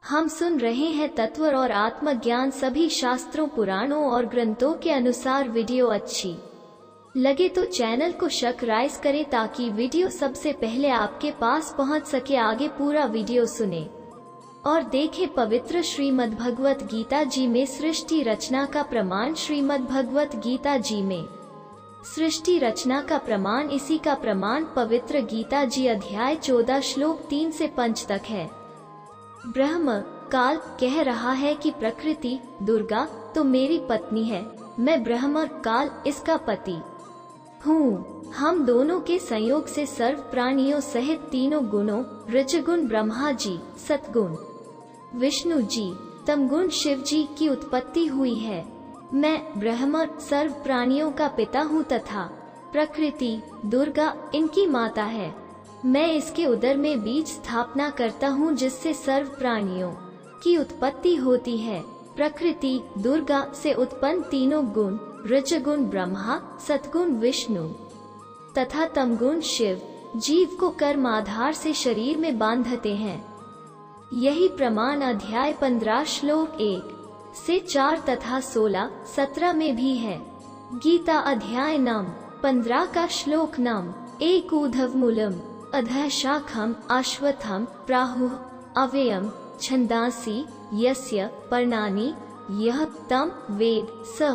हम सुन रहे हैं तत्व और आत्मज्ञान सभी शास्त्रों, पुराणों और ग्रंथों के अनुसार। वीडियो अच्छी लगे तो चैनल को सब्सक्राइब करें ताकि वीडियो सबसे पहले आपके पास पहुंच सके। आगे पूरा वीडियो सुने और देखें। पवित्र श्रीमद् भगवत गीता जी में सृष्टि रचना का प्रमाण। श्रीमद् भगवत गीता जी में सृष्टि रचना का प्रमाण, इसी का प्रमाण पवित्र गीता जी अध्याय 14 श्लोक 3 से 5 तक है। ब्रह्म काल कह रहा है कि प्रकृति दुर्गा तो मेरी पत्नी है, मैं ब्रह्म काल इसका पति हूँ। हम दोनों के संयोग से सर्व प्राणियों सहित तीनों गुणों रजगुण ब्रह्मा जी, सतगुण विष्णु जी, तमगुण शिव जी की उत्पत्ति हुई है। मैं ब्रह्म सर्व प्राणियों का पिता हूँ तथा प्रकृति दुर्गा इनकी माता है। मैं इसके उदर में बीज स्थापना करता हूँ जिससे सर्व प्राणियों की उत्पत्ति होती है। प्रकृति दुर्गा से उत्पन्न तीनों गुण रजगुण ब्रह्मा, सतगुण विष्णु तथा तमगुण शिव जीव को कर्म आधार से शरीर में बांधते हैं। यही प्रमाण अध्याय 15 श्लोक 1 से 4 तथा 16, 17 में भी है। गीता अध्याय नाम 15 का श्लोक नाम 1 ऊर्ध्वमूलम् अधः शाखम् अश्वत्थम् प्राहुः अव्ययम् छन्दांसि यस्य पर्णानि यः तं वेद स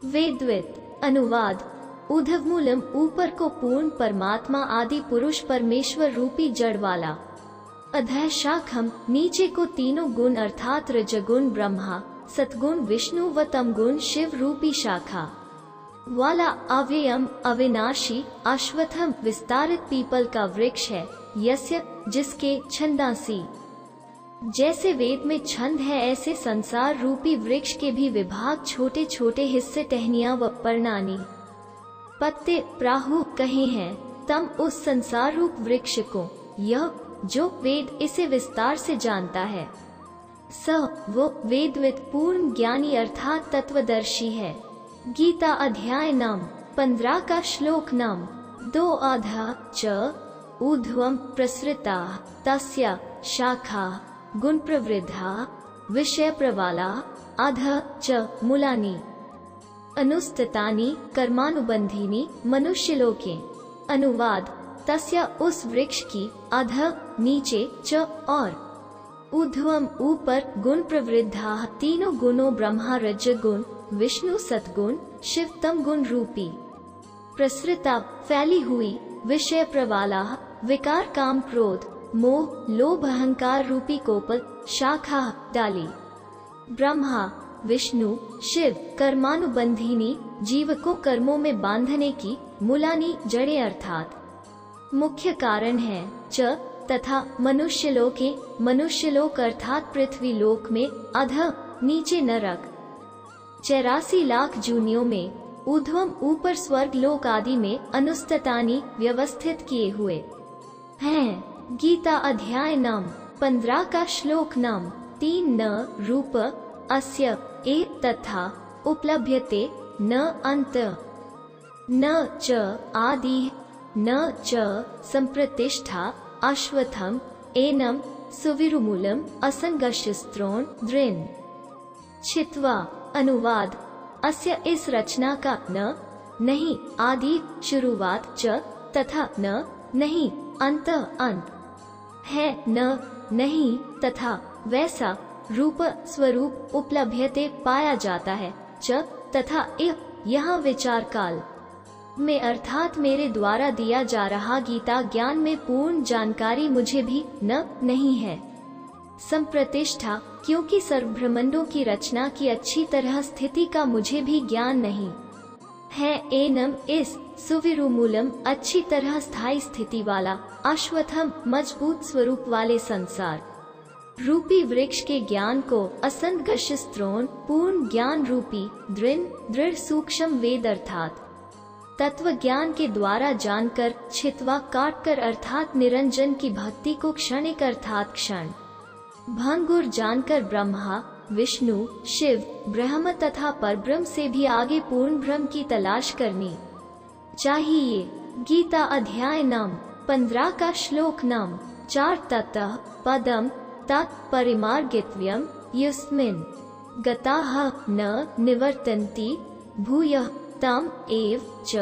वेदवित्। अनुवाद। ऊर्ध्वमूलम् ऊपर को पूर्ण परमात्मा आदि पुरुष परमेश्वर रूपी जड़ वाला। अधः शाखम् नीचे को तीनों गुण अर्थात रजगुण ब्रह्मा, सतगुण विष्णु व तमगुण शिव रूपी शाखा वाला। अव्ययम् अविनाशी अश्वत्थम् विस्तारित पीपल का वृक्ष है। यस्य जिसके छंदांसी जैसे वेद में छंद है, ऐसे संसार रूपी वृक्ष के भी विभाग छोटे छोटे हिस्से टहनियां व पर्णानी पत्ते प्राहु कहे हैं। तम उस संसार रूप वृक्ष को, यह जो वेद इसे विस्तार से जानता है, स वो वेदविद पूर्ण ज्ञानी अर्थात तत्वदर्शी है। गीता अध्याय नाम 15 का श्लोक नाम 2 अधः च ऊर्ध्वं प्रसृता तस्य शाखा गुण प्रवृद्धा विषय प्रवाला अधः च मूलानि अनुस्थितानि कर्मानुबंधीनि मनुष्यलोके। अनुवाद। तस्य उस वृक्ष की, अधः नीचे, च और ऊर्ध्वम ऊपर, गुण प्रवृद्धा तीनों गुणों ब्रह्मा रजगुण विष्णु सतगुण शिव तमगुण रूपी, प्रसृता फैली हुई, विषय प्रवाला विकार काम क्रोध मोह लोभ अहंकार रूपी कोपल, शाखा डाली, ब्रह्मा विष्णु शिव कर्मानुबंधिनी जीव को कर्मों में बांधने की, मूलानी जड़े अर्थात मुख्य कारण है, च तथा मनुष्यलोके मनुष्यलोक अर्थात पृथ्वी लोक में, अधः नीचे नरक 84 लाख जूनियों में, ऊर्ध्वम ऊपर स्वर्ग लोक आदि में, अनुस्थितानि व्यवस्थित किए हुए हैं। गीता अध्याय नाम 15 का श्लोक नाम 3 न रूप अस्य एक तथा उपलभ्यते न अंत न च आदि न च संप्रतिष्ठा अश्वत्थम् एनम सुविरुमूलम् असंगशस्त्रोण दृन् छित्वा। अनुवाद। अस्य इस रचना का न नहीं आदि शुरुआत, च तथा न नहीं अंत अंत है, न नहीं तथा वैसा रूप स्वरूप उपलभ्यते पाया जाता है, च तथा यहाँ विचार काल में अर्थात मेरे द्वारा दिया जा रहा गीता ज्ञान में पूर्ण जानकारी मुझे भी न नहीं है। संप्रतिष्ठा क्योंकि सर्वब्रह्मांडों की रचना की अच्छी तरह स्थिति का मुझे भी ज्ञान नहीं है। एनम इस, सुविरुमूलम अच्छी तरह स्थायी स्थिति वाला, अश्वत्थम मजबूत स्वरूप वाले संसार रूपी वृक्ष के ज्ञान को, असंगशस्त्रोण पूर्ण ज्ञान रूपी, दृढ़ सूक्ष्म वेद अर्थात तत्व ज्ञान के द्वारा जानकर, छित्वा काटकर अर्थात निरंजन की भक्ति को क्षणिक अर्थात क्षण भंगुर जानकर ब्रह्मा विष्णु शिव ब्रह्म तथा परब्रह्म से भी आगे पूर्ण ब्रह्म की तलाश करनी चाहिए। गीता अध्याय नाम 15 का श्लोक नाम 4 ततः पदम अर्थात परिमार्गितव्यम यस्मिन् गताः न निवर्तन्ति भूयः तम एव च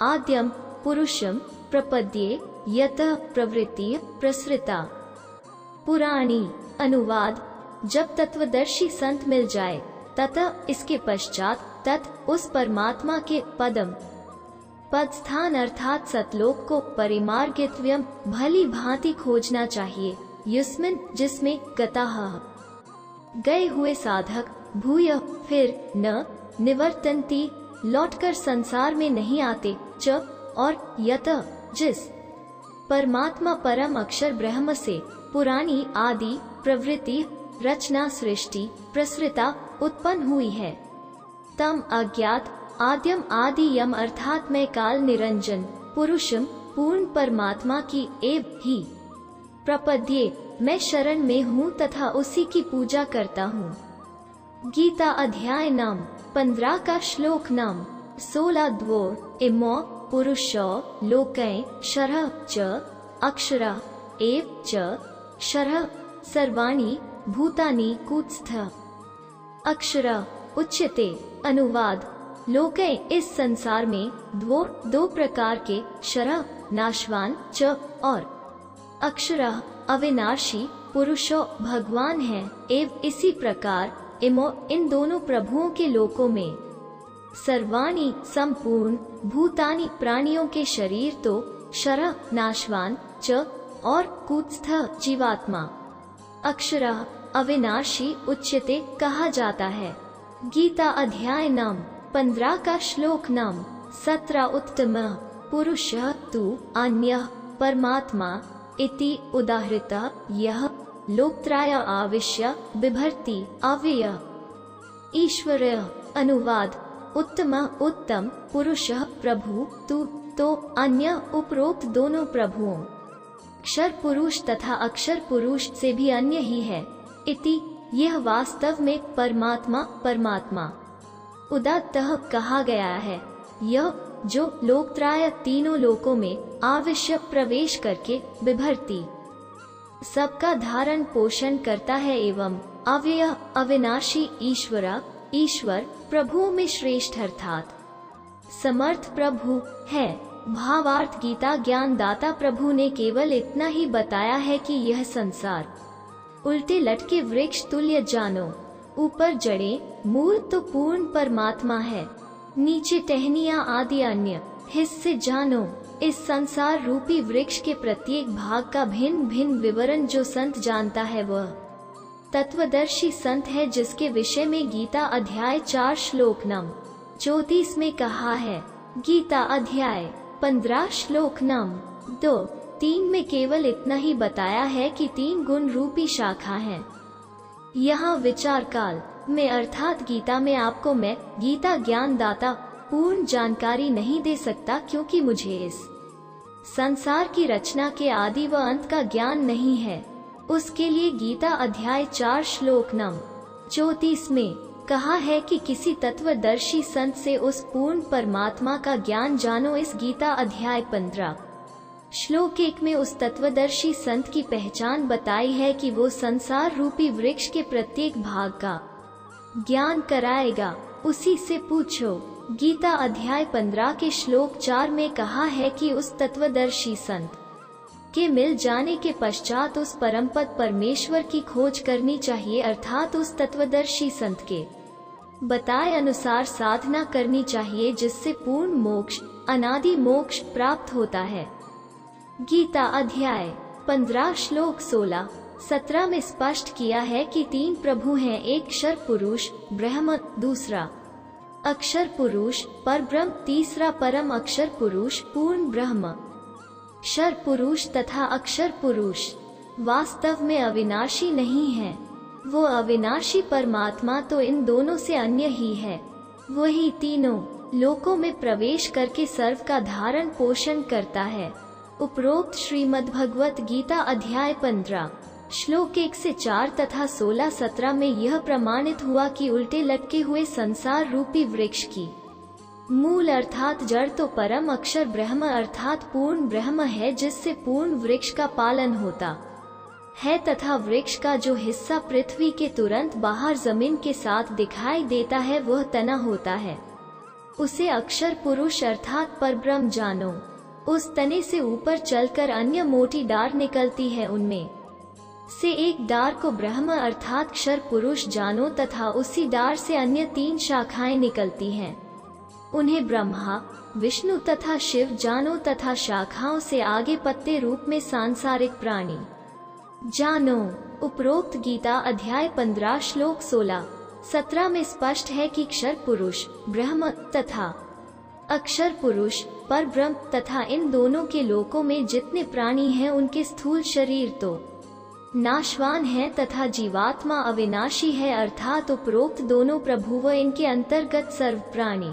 आद्यम पुरुषम प्रपद्ये यतः प्रवृत्ति प्रसृता। पुराणी अनुवाद। जब तत्वदर्शी संत मिल जाए ततः इसके पश्चात तत् उस परमात्मा के पद स्थान अर्थात सतलोक को परिमार्गितव्यम भली भांति खोजना चाहिए, युस्मिन जिसमें गताः गए हुए साधक, भूय फिर, न निवर्तन्ति लौटकर संसार में नहीं आते, च और यत जिस परमात्मा परम अक्षर ब्रह्म से पुरानी आदि प्रवृत्ति रचना सृष्टि प्रसृता उत्पन्न हुई है, तम अज्ञात आद्यम आदि यम अर्थात मैं काल निरंजन पुरुषम पूर्ण परमात्मा की एव ही प्रपद्ये मैं शरण में हूँ तथा उसी की पूजा करता हूँ। गीता अध्याय नाम 15 का श्लोक नाम 16 द्वोर इमो पुरुषो लोकै शरः च अक्षरः एव च शरः सर्वाणि भूतानि कूत्स्थ। अक्षरः उच्यते। अनुवाद। लोकै इस संसार में दो प्रकार के, शरः नाशवान च और अक्षरः अविनाशी पुरुषो भगवान है, एवं इसी प्रकार इमो इन दोनों प्रभुओं के लोकों में सर्वाणि संपूर्ण भूतानि प्राणियों के शरीर तो शरः नाशवान च और कूत्स्थ जीवात्मा अक्षरः अविनाशी उच्यते कहा जाता है। गीता अध्याय नाम 15 का श्लोक नाम 17 उत्तमः पुरुषः तु अन्यः परमात्मा इति उदाहृतः यः लोकत्रय आविश्य बिभर्ति अव्ययः। ईश्वरः। अनुवाद। उत्तम उत्तम पुरुषः प्रभु तु तो अन्य उपरोक्त दोनों प्रभुओं अक्षर पुरुष तथा अक्षर पुरुष से भी अन्य ही है, इति यह वास्तव में परमात्मा परमात्मा उदात्तः कहा गया है, यह जो लोकत्रय तीनों लोकों में आविश्य प्रवेश करके बिभर्ती सबका धारण पोषण करता है एवं अव्यय अविनाशी ईश्वर प्रभुओं में श्रेष्ठ अर्थात समर्थ प्रभु है। भावार्थ। गीता ज्ञान दाता प्रभु ने केवल इतना ही बताया है कि यह संसार उल्टे लटके वृक्ष तुल्य जानो, ऊपर जड़े मूल तो पूर्ण परमात्मा है, नीचे टहनियाँ आदि अन्य हिस्से जानो। इस संसार रूपी वृक्ष के प्रत्येक भाग का भिन्न भिन्न विवरण जो संत जानता है वह तत्वदर्शी संत है, जिसके विषय में गीता अध्याय 4 श्लोक नम 34 में कहा है। गीता अध्याय 15 श्लोक नम 2-3 में केवल इतना ही बताया है कि 3 गुण रूपी शाखा हैं। यहाँ विचार काल में अर्थात गीता में आपको मैं गीता ज्ञान दाता पूर्ण जानकारी नहीं दे सकता, क्योंकि मुझे इस संसार की रचना के आदि व अंत का ज्ञान नहीं है। उसके लिए गीता अध्याय 4 श्लोक नम 34 में कहा है कि किसी तत्वदर्शी संत से उस पूर्ण परमात्मा का ज्ञान जानो। इस गीता अध्याय 15 श्लोक 1 में उस तत्वदर्शी संत की पहचान बताई है कि वो संसार रूपी वृक्ष के प्रत्येक भाग का ज्ञान कराएगा, उसी से पूछो। गीता अध्याय 15 के श्लोक 4 में कहा है कि उस तत्वदर्शी संत के मिल जाने के पश्चात उस परमपद परमेश्वर की खोज करनी चाहिए, अर्थात उस तत्वदर्शी संत के बताए अनुसार साधना करनी चाहिए, जिससे पूर्ण मोक्ष अनादि मोक्ष प्राप्त होता है। गीता अध्याय 15 श्लोक 16-17 में स्पष्ट किया है कि 3 प्रभु हैं, एक क्षर पुरुष ब्रह्म, दूसरा अक्षर पुरुष परब्रह्म, तीसरा परम अक्षर पुरुष पूर्ण ब्रह्म। क्षर पुरुष तथा अक्षर पुरुष वास्तव में अविनाशी नहीं है, वो अविनाशी परमात्मा तो इन दोनों से अन्य ही है। वही तीनों लोकों में प्रवेश करके सर्व का धारण पोषण करता है। उपरोक्त श्रीमद् भगवत गीता अध्याय 15 श्लोक 1 से 4 तथा 16-17 में यह प्रमाणित हुआ कि उल्टे लटके हुए संसार रूपी वृक्ष की मूल अर्थात जड़ तो परम अक्षर ब्रह्म अर्थात पूर्ण ब्रह्म है, जिससे पूर्ण वृक्ष का पालन होता है तथा वृक्ष का जो हिस्सा पृथ्वी के तुरंत बाहर जमीन के साथ दिखाई देता है वह तना होता है, उसे अक्षर पुरुष अर्थात परब्रह्म जानो। उस तने से ऊपर चलकर अन्य मोटी डार निकलती है, उनमें से एक डार को ब्रह्म अर्थात क्षर पुरुष जानो तथा उसी डार से अन्य 3 शाखाएं निकलती हैं, उन्हें ब्रह्मा विष्णु तथा शिव जानो तथा शाखाओं से आगे पत्ते रूप में सांसारिक प्राणी जानो। उपरोक्त गीता अध्याय 15 श्लोक 16-17 में स्पष्ट है कि क्षर पुरुष ब्रह्म तथा अक्षर पुरुष पर ब्रह्म तथा इन दोनों के लोकों में जितने प्राणी हैं उनके स्थूल शरीर तो नाशवान है तथा जीवात्मा अविनाशी है, अर्थात उपरोक्त दोनों प्रभु व इनके अंतर्गत सर्व प्राणी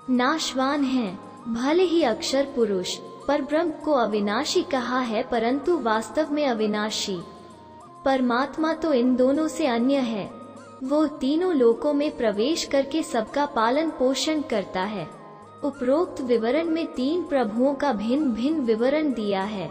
नाशवान हैं। भले ही अक्षर पुरुष पर ब्रह्म को अविनाशी कहा है, परंतु वास्तव में अविनाशी परमात्मा तो इन दोनों से अन्य है। वो तीनों लोकों में प्रवेश करके सबका पालन पोषण करता है। उपरोक्त विवरण में 3 प्रभुओं का भिन्न भिन्न विवरण दिया है।